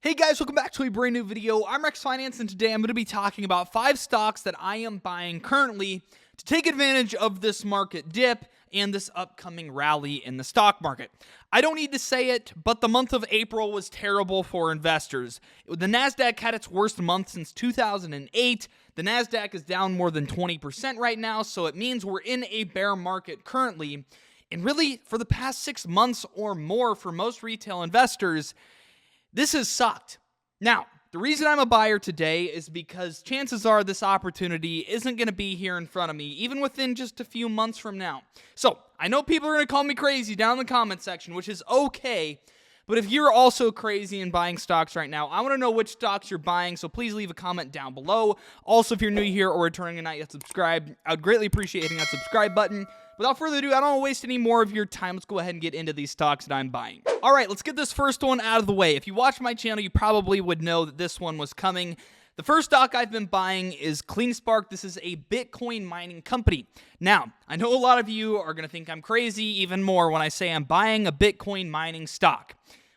Hey guys, welcome back to a brand new video. I'm RexFinance, and today I'm going to be talking about 5 stocks that I am buying currently to take advantage of this market dip and this upcoming rally in the stock market. I don't need to say it, but the month of April was terrible for investors. The Nasdaq had its worst month since 2008. The Nasdaq is down more than 20% right now, so it means we're in a bear market currently. And really, for the past 6 months or more for most retail investors, this has sucked. Now, the reason I'm a buyer today is because chances are this opportunity isn't going to be here in front of me, even within just a few months from now. So, I know people are going to call me crazy down in the comment section, which is okay. But if you're also crazy in buying stocks right now, I want to know which stocks you're buying, so please leave a comment down below. Also, if you're new here or returning and not yet subscribed, I would greatly appreciate hitting that subscribe button. Without further ado, I don't want to waste any more of your time. Let's go ahead and get into these stocks that I'm buying. All right, let's get this first one out of the way. If you watch my channel, you probably would know that this one was coming. The first stock I've been buying is CleanSpark. This is a Bitcoin mining company. Now, I know a lot of you are going to think I'm crazy even more when I say I'm buying a Bitcoin mining stock.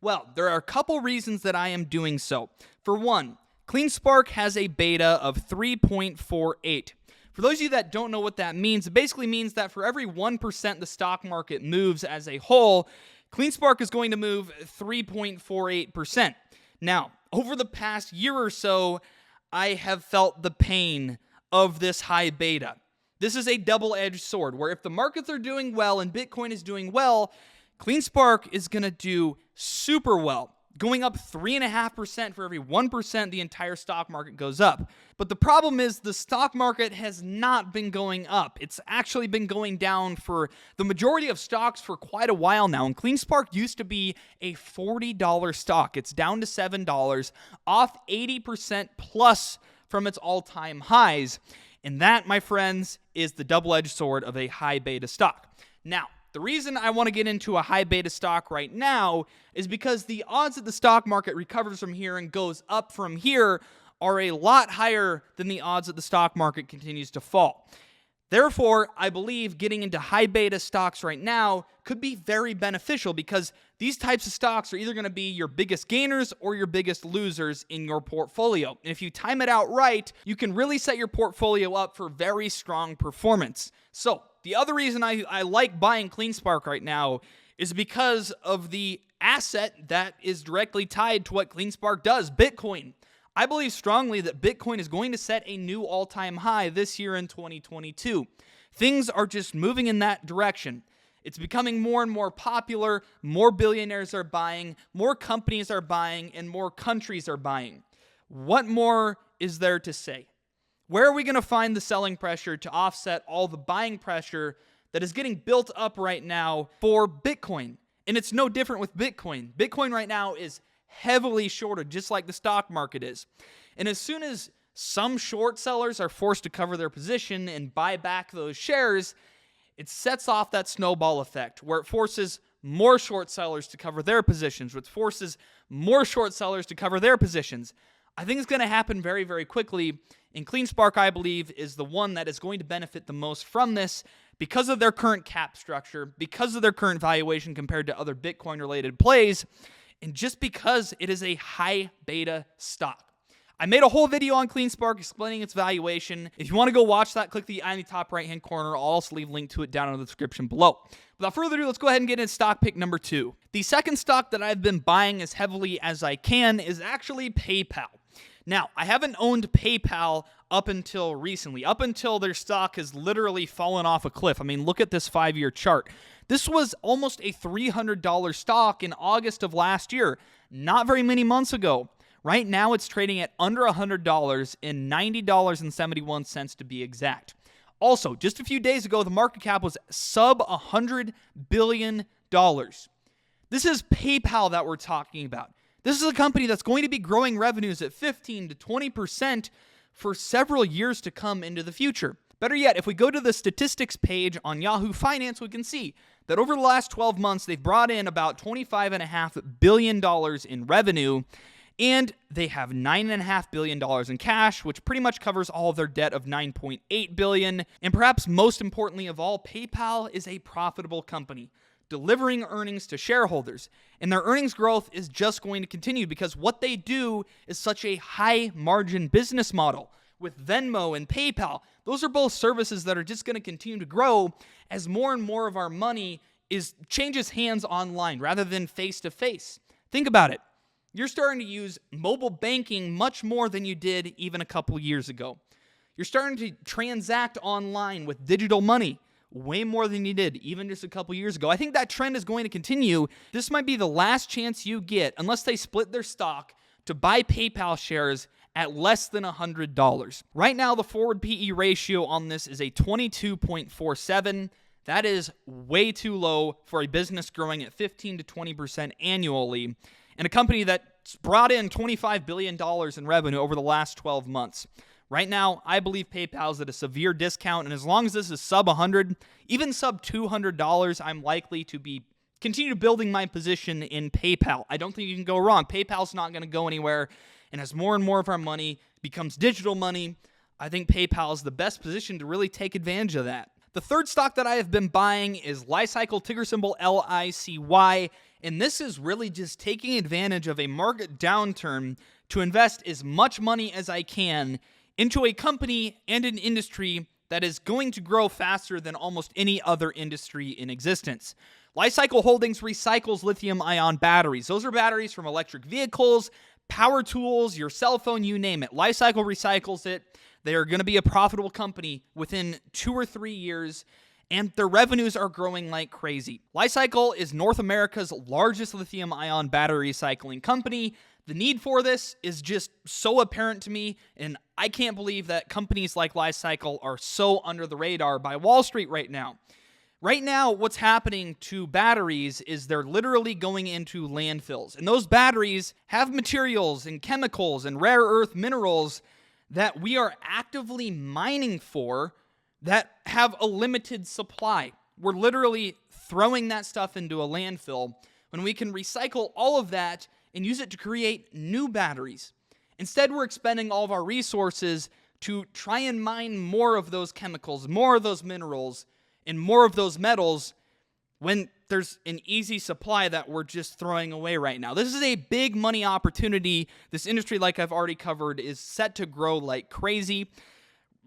Well, there are a couple reasons that I am doing so. For one, CleanSpark has a beta of 3.48. For those of you that don't know what that means, it basically means that for every 1% the stock market moves as a whole, CleanSpark is going to move 3.48%. Now, over the past year or so, I have felt the pain of this high beta. This is a double-edged sword, where if the markets are doing well and Bitcoin is doing well, CleanSpark is going to do super well, going up 3.5% for every 1% the entire stock market goes up. But the problem is the stock market has not been going up. It's actually been going down for the majority of stocks for quite a while now. And CleanSpark used to be a $40 stock. It's down to $7, off 80% plus from its all-time highs. And that, my friends, is the double-edged sword of a high beta stock. Now, the reason I want to get into a high beta stock right now is because the odds that the stock market recovers from here and goes up from here are a lot higher than the odds that the stock market continues to fall. Therefore, I believe getting into high beta stocks right now could be very beneficial because these types of stocks are either going to be your biggest gainers or your biggest losers in your portfolio. And if you time it out right, you can really set your portfolio up for very strong performance. So, the other reason I like buying CleanSpark right now is because of the asset that is directly tied to what CleanSpark does, Bitcoin. I believe strongly that Bitcoin is going to set a new all-time high this year in 2022. Things are just moving in that direction. It's becoming more and more popular, more billionaires are buying, more companies are buying, and more countries are buying. What more is there to say? Where are we going to find the selling pressure to offset all the buying pressure that is getting built up right now for Bitcoin? And it's no different with Bitcoin. Bitcoin right now is heavily shorted, just like the stock market is. And as soon as some short sellers are forced to cover their position and buy back those shares, it sets off that snowball effect where it forces more short sellers to cover their positions, which forces more short sellers to cover their positions. I think it's going to happen very, very quickly, and CleanSpark, I believe, is the one that is going to benefit the most from this because of their current cap structure, because of their current valuation compared to other Bitcoin-related plays, and just because it is a high beta stock. I made a whole video on CleanSpark explaining its valuation. If you want to go watch that, click the eye in the top right-hand corner. I'll also leave a link to it down in the description below. Without further ado, let's go ahead and get into stock pick number 2. The second stock that I've been buying as heavily as I can is actually PayPal. Now, I haven't owned PayPal up until recently, up until their stock has literally fallen off a cliff. I mean, look at this 5-year chart. This was almost a $300 stock in August of last year, not very many months ago. Right now, it's trading at under $100 and $90.71 to be exact. Also, just a few days ago, the market cap was sub $100 billion. This is PayPal that we're talking about. This is a company that's going to be growing revenues at 15 to 20% for several years to come into the future. Better yet, if we go to the statistics page on Yahoo Finance, we can see that over the last 12 months, they've brought in about $25.5 billion in revenue, and they have $9.5 billion in cash, which pretty much covers all of their debt of $9.8 billion. And perhaps most importantly of all, PayPal is a profitable company. delivering earnings to shareholders. And their earnings growth is just going to continue because what they do is such a high margin business model. With Venmo and PayPal, those are both services that are just going to continue to grow as more and more of our money changes hands online rather than face to face. Think about it. You're starting to use mobile banking much more than you did even a couple years ago. You're starting to transact online with digital money way more than you did even just a couple years ago. I think that trend is going to continue. This might be the last chance you get, unless they split their stock, to buy PayPal shares at less than $100. Right now, the forward PE ratio on this is a 22.47. That is way too low for a business growing at 15 to 20% annually, and a company that's brought in $25 billion in revenue over the last 12 months. Right now, I believe PayPal's at a severe discount, and as long as this is sub 100, even sub $200, I'm likely to continue building my position in PayPal. I don't think you can go wrong. PayPal's not going to go anywhere, and as more and more of our money becomes digital money, I think PayPal is the best position to really take advantage of that. The third stock that I have been buying is LICY, ticker symbol LICY, and this is really just taking advantage of a market downturn to invest as much money as I can into a company and an industry that is going to grow faster than almost any other industry in existence. LICY Holdings recycles lithium-ion batteries. Those are batteries from electric vehicles, power tools, your cell phone, you name it. LICY recycles it. They are going to be a profitable company within 2 or 3 years, and their revenues are growing like crazy. LICY is North America's largest lithium-ion battery recycling company. The need for this is just so apparent to me, and I can't believe that companies like LICY are so under the radar by Wall Street right now. Right now, what's happening to batteries is they're literally going into landfills, and those batteries have materials and chemicals and rare earth minerals that we are actively mining for that have a limited supply. We're literally throwing that stuff into a landfill when we can recycle all of that and use it to create new batteries. Instead, we're expending all of our resources to try and mine more of those chemicals, more of those minerals, and more of those metals when there's an easy supply that we're just throwing away right now. This is a big money opportunity. This industry, like I've already covered, is set to grow like crazy.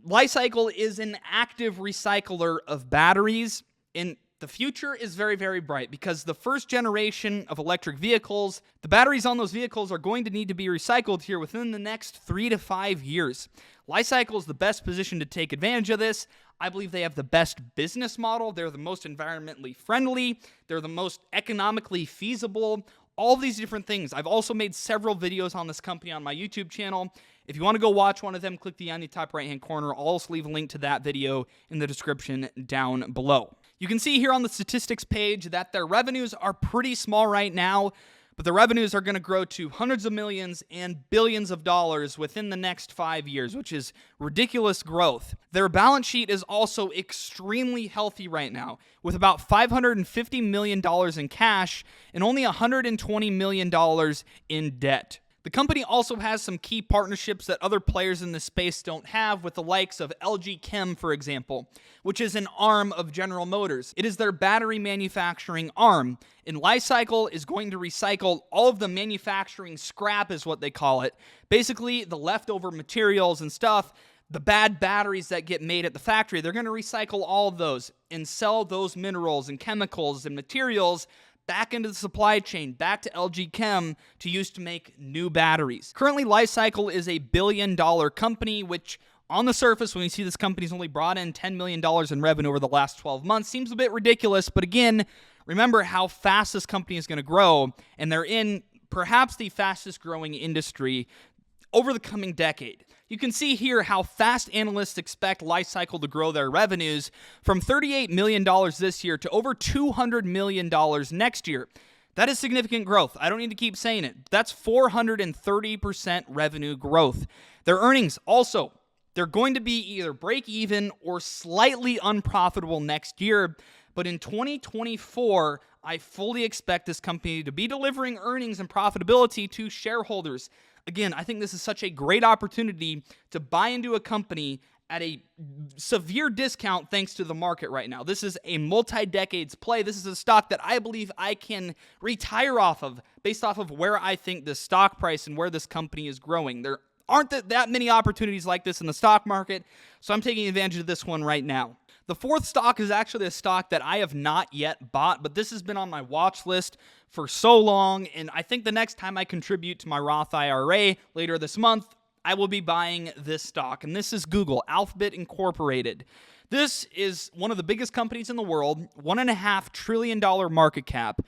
LICY is an active recycler of batteries, and the future is very, very bright because the first generation of electric vehicles, the batteries on those vehicles are going to need to be recycled here within the next 3 to 5 years. LICY is the best position to take advantage of this. I believe they have the best business model. They're the most environmentally friendly. They're the most economically feasible. All these different things. I've also made several videos on this company on my YouTube channel. If you want to go watch one of them, click the on the top right-hand corner. I'll also leave a link to that video in the description down below. You can see here on the statistics page that their revenues are pretty small right now, but the revenues are going to grow to hundreds of millions and billions of dollars within the next 5 years, which is ridiculous growth. Their balance sheet is also extremely healthy right now, with about $550 million in cash and only $120 million in debt. The company also has some key partnerships that other players in this space don't have, with the likes of LG Chem, for example, which is an arm of General Motors. It is their battery manufacturing arm, and LICY is going to recycle all of the manufacturing scrap, is what they call it. Basically, the leftover materials and stuff, the bad batteries that get made at the factory, they're going to recycle all of those and sell those minerals and chemicals and materials back into the supply chain, back to LG Chem to use to make new batteries. Currently, LICY is a $1 billion company, which on the surface, when you see this company's only brought in $10 million in revenue over the last 12 months, seems a bit ridiculous. But again, remember how fast this company is going to grow, and they're in perhaps the fastest growing industry over the coming decade. You can see here how fast analysts expect LICY to grow their revenues from $38 million this year to over $200 million next year. That is significant growth. I don't need to keep saying it. That's 430% revenue growth. Their earnings also, they're going to be either break even or slightly unprofitable next year. But in 2024, I fully expect this company to be delivering earnings and profitability to shareholders. Again, I think this is such a great opportunity to buy into a company at a severe discount thanks to the market right now. This is a multi-decades play. This is a stock that I believe I can retire off of based off of where I think the stock price and where this company is growing. There aren't that many opportunities like this in the stock market, so I'm taking advantage of this one right now. The fourth stock is actually a stock that I have not yet bought, but this has been on my watch list for so long, and I think the next time I contribute to my Roth IRA later this month, I will be buying this stock, and this is Google, Alphabet Incorporated. This is one of the biggest companies in the world, $1.5 trillion market cap.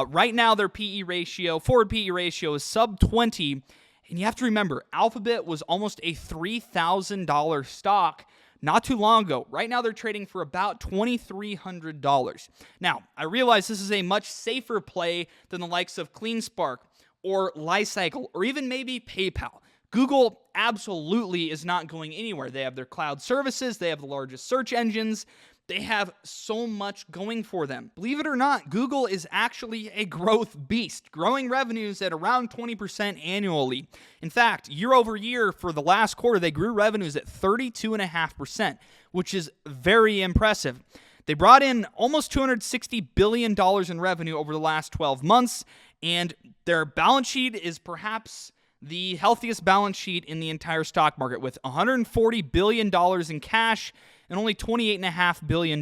Right now, their forward PE ratio is sub 20, and you have to remember, Alphabet was almost a $3,000 stock not too long ago. Right now, they're trading for about $2,300. Now, I realize this is a much safer play than the likes of CleanSpark or LICY or even maybe PayPal. Google absolutely is not going anywhere. They have their cloud services. They have the largest search engines. They have so much going for them. Believe it or not, Google is actually a growth beast, growing revenues at around 20% annually. In fact, year over year for the last quarter, they grew revenues at 32.5%, which is very impressive. They brought in almost $260 billion in revenue over the last 12 months, and their balance sheet is perhaps the healthiest balance sheet in the entire stock market, with $140 billion in cash and only $28.5 billion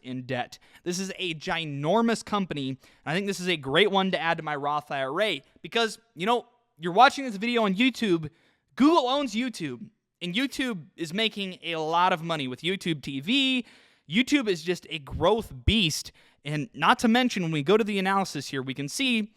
in debt. This is a ginormous company, and I think this is a great one to add to my Roth IRA because, you're watching this video on YouTube. Google owns YouTube, and YouTube is making a lot of money with YouTube TV. YouTube is just a growth beast, and not to mention, when we go to the analysis here, we can see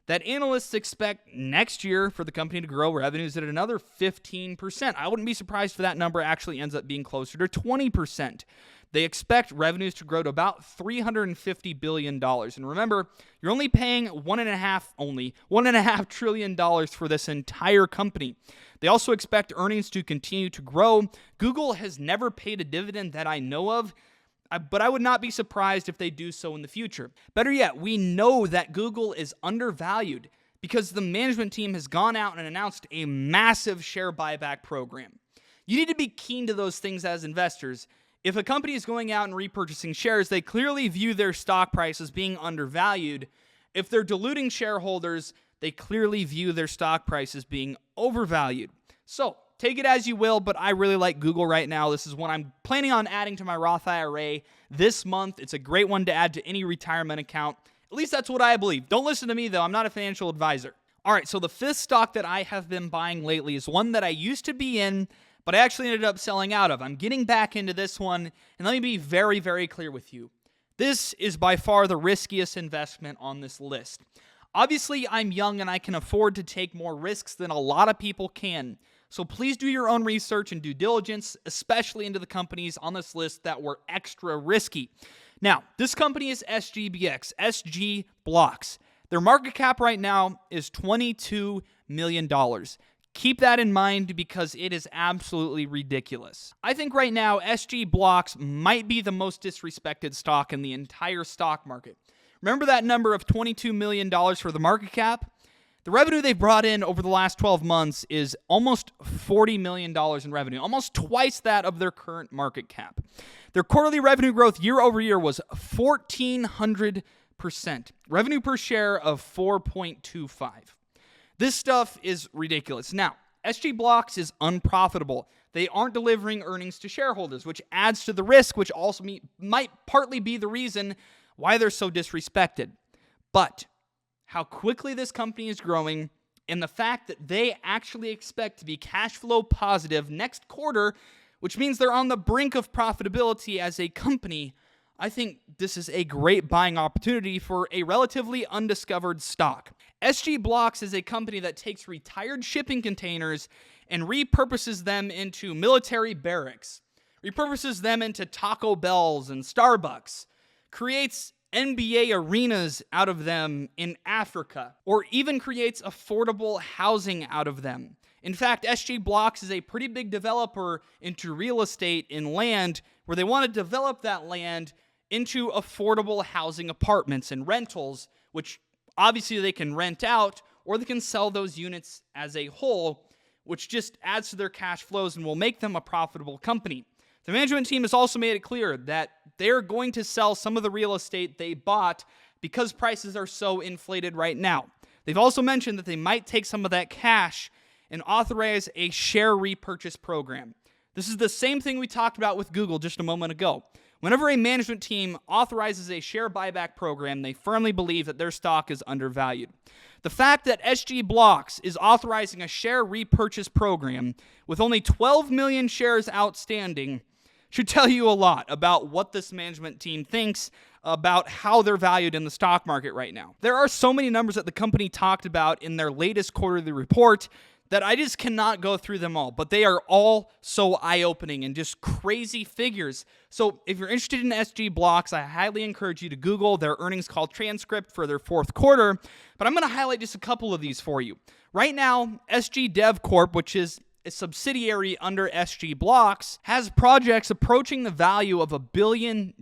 that analysts expect next year for the company to grow revenues at another 15%. I wouldn't be surprised if that number actually ends up being closer to 20%. They expect revenues to grow to about $350 billion. And remember, you're only paying $1.5 trillion for this entire company. They also expect earnings to continue to grow. Google has never paid a dividend that I know of, but I would not be surprised if they do so in the future. Better yet, we know that Google is undervalued because the management team has gone out and announced a massive share buyback program. You need to be keen to those things as investors. If a company is going out and repurchasing shares, they clearly view their stock price as being undervalued. If they're diluting shareholders, they clearly view their stock price as being overvalued. So, take it as you will, but I really like Google right now. This is one I'm planning on adding to my Roth IRA this month. It's a great one to add to any retirement account. At least that's what I believe. Don't listen to me, though. I'm not a financial advisor. All right, so the fifth stock that I have been buying lately is one that I used to be in, but I actually ended up selling out of. I'm getting back into this one, and let me be very, very clear with you. This is by far the riskiest investment on this list. Obviously, I'm young and I can afford to take more risks than a lot of people can. So please do your own research and due diligence, especially into the companies on this list that were extra risky. Now, this company is SGBX, SG Blocks. Their market cap right now is $22 million. Keep that in mind because it is absolutely ridiculous. I think right now, SG Blocks might be the most disrespected stock in the entire stock market. Remember that number of $22 million for the market cap? The revenue they've brought in over the last 12 months is almost $40 million in revenue, almost twice that of their current market cap. Their quarterly revenue growth year over year was 1,400%. Revenue per share of 4.25. This stuff is ridiculous. Now, SG Blocks is unprofitable. They aren't delivering earnings to shareholders, which adds to the risk, which also might partly be the reason why they're so disrespected. But how quickly this company is growing and the fact that they actually expect to be cash flow positive next quarter, which means they're on the brink of profitability as a company, I think this is a great buying opportunity for a relatively undiscovered stock. SG Blocks is a company that takes retired shipping containers and repurposes them into military barracks, repurposes them into Taco Bells and Starbucks, creates NBA arenas out of them in Africa, or even creates affordable housing out of them. In fact, SG Blocks is a pretty big developer into real estate and land where they want to develop that land into affordable housing apartments and rentals, which obviously they can rent out or they can sell those units as a whole, which just adds to their cash flows and will make them a profitable company. The management team has also made it clear that they're going to sell some of the real estate they bought because prices are so inflated right now. They've also mentioned that they might take some of that cash and authorize a share repurchase program. This is the same thing we talked about with Google just a moment ago. Whenever a management team authorizes a share buyback program, they firmly believe that their stock is undervalued. The fact that SGBX is authorizing a share repurchase program with only 12 million shares outstanding should tell you a lot about what this management team thinks about how they're valued in the stock market right now. There are so many numbers that the company talked about in their latest quarterly report that I just cannot go through them all, but they are all so eye-opening and just crazy figures. So if you're interested in SGBX, I highly encourage you to Google their earnings call transcript for their fourth quarter, but I'm going to highlight just a couple of these for you. Right now, SG Dev Corp, which is a subsidiary under SGBX, has projects approaching the value of $1 billion.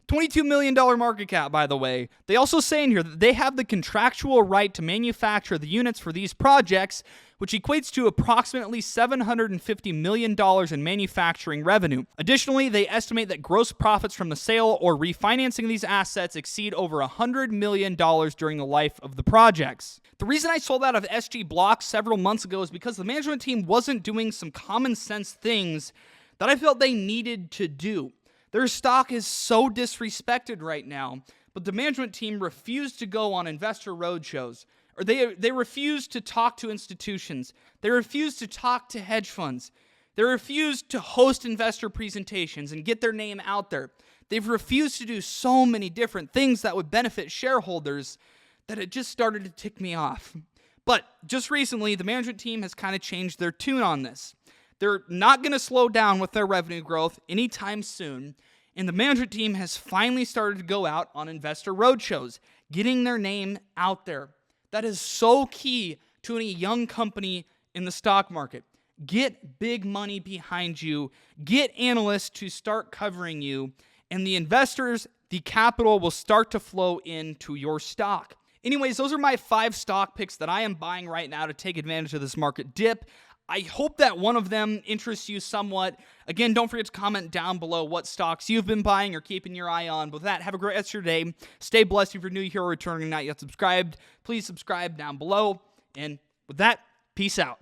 $22 million market cap, by the way. They also say in here that they have the contractual right to manufacture the units for these projects, which equates to approximately $750 million in manufacturing revenue. Additionally, they estimate that gross profits from the sale or refinancing these assets exceed over $100 million during the life of the projects. The reason I sold out of SGBX several months ago is because the management team wasn't doing some common sense things that I felt they needed to do. Their stock is so disrespected right now, but the management team refused to go on investor roadshows, or they refused to talk to institutions. They refused to talk to hedge funds. They refused to host investor presentations and get their name out there. They've refused to do so many different things that would benefit shareholders that it just started to tick me off. But just recently, the management team has kind of changed their tune on this. They're not going to slow down with their revenue growth anytime soon, and the management team has finally started to go out on investor roadshows, getting their name out there. That is so key to any young company in the stock market. Get big money behind you, get analysts to start covering you, and the investors, the capital will start to flow into your stock. Anyways, those are my 5 stock picks that I am buying right now to take advantage of this market dip. I hope that one of them interests you somewhat. Again, don't forget to comment down below what stocks you've been buying or keeping your eye on. With that, have a great rest of your day. Stay blessed. If you're new here or returning and not yet subscribed, please subscribe down below. And with that, peace out.